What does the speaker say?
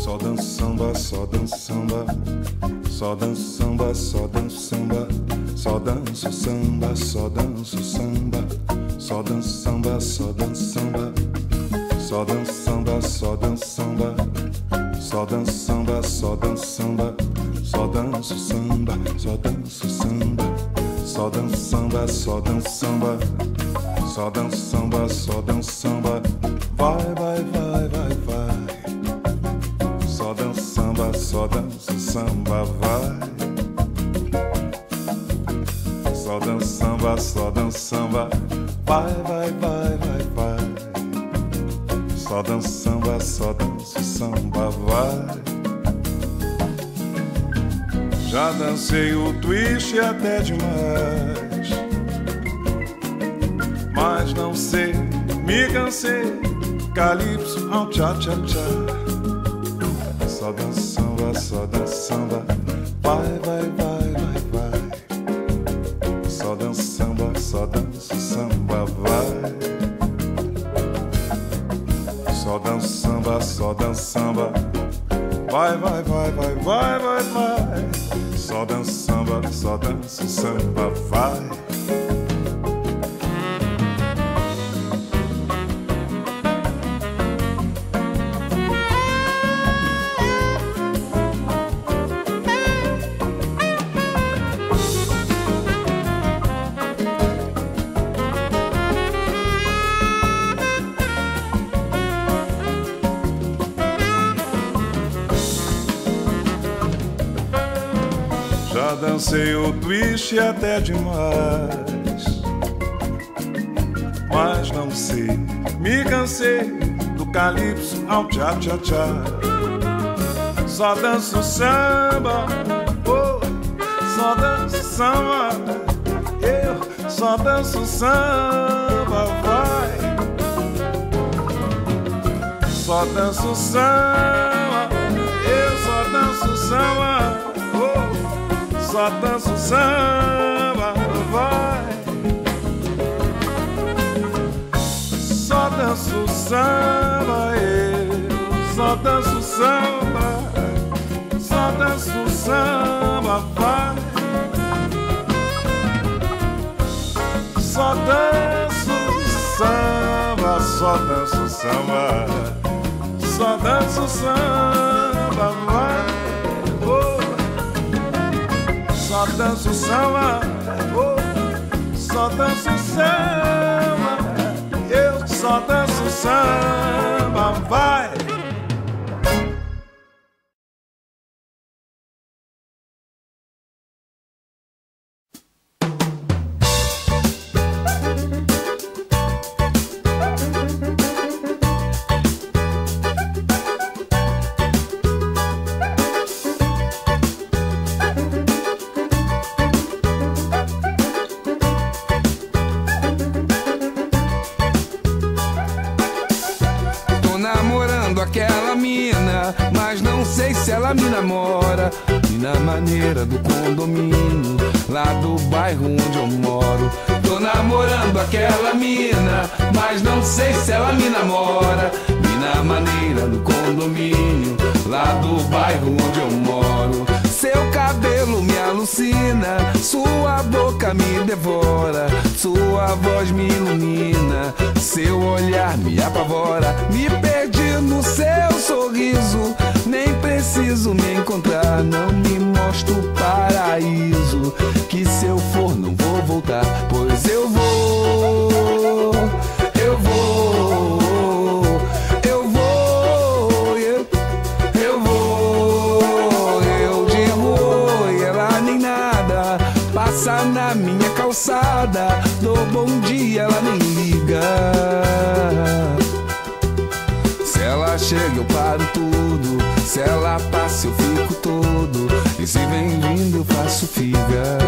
Só danço samba, só danço samba, só danço samba, só danço samba, só danço samba, só danço samba, só danço samba, só danço samba, só danço samba, só danço samba, só danço samba, só danço samba, só danço samba, só danço samba, só danço samba, só danço samba, só danço samba, só danço samba, vai, vai, vai, vai, vai. Só danço samba, só danço samba, vai. Só danço samba, só danço samba, vai, vai, vai, vai, vai. Só danço samba, só danço samba, vai. Já dancei o twist até demais, mas não sei, me cansei. Calypso ao tchá-tchá-tchá. Só danço samba, só danço samba, vai, vai, vai, vai, vai. Só danço samba, só danço samba, vai. Só danço samba, só danço samba, vai, vai, vai, vai, vai, vai, vai. Só danço samba, só danço samba, vai. Já dancei o twist até demais, mas não sei, me cansei do calypso ao tchá-tchá-tchá. Só danço samba, oh, só danço samba, eu só danço samba, vai. Só danço samba, eu só danço samba, só danço samba, vai. Só danço samba, eu só danço samba, só danço samba, vai. Só danço samba, só danço samba, só danço samba, vai. Só danço samba, oh, só danço samba, eu só danço samba, vai. Aquela mina, mas não sei se ela me namora. E na maneira do condomínio, lá do bairro onde eu moro. Tô namorando aquela mina, mas não sei se ela me namora. E na maneira do condomínio, lá do bairro onde eu moro. Seu cabelo me alucina, sua boca me devora, sua voz me ilumina, seu olhar me apavora. Me perdi no seu sorriso, nem preciso me encontrar. Não me mostra o paraíso, que se eu for não vou voltar. Pois eu vou, eu vou, eu vou, eu vou. Eu digo oi, ela nem nada, passa na minha calçada. Dou bom dia, ela nem liga. Se ela chega eu paro tudo, se ela passa eu fico todo, e se vem vindo eu faço figa.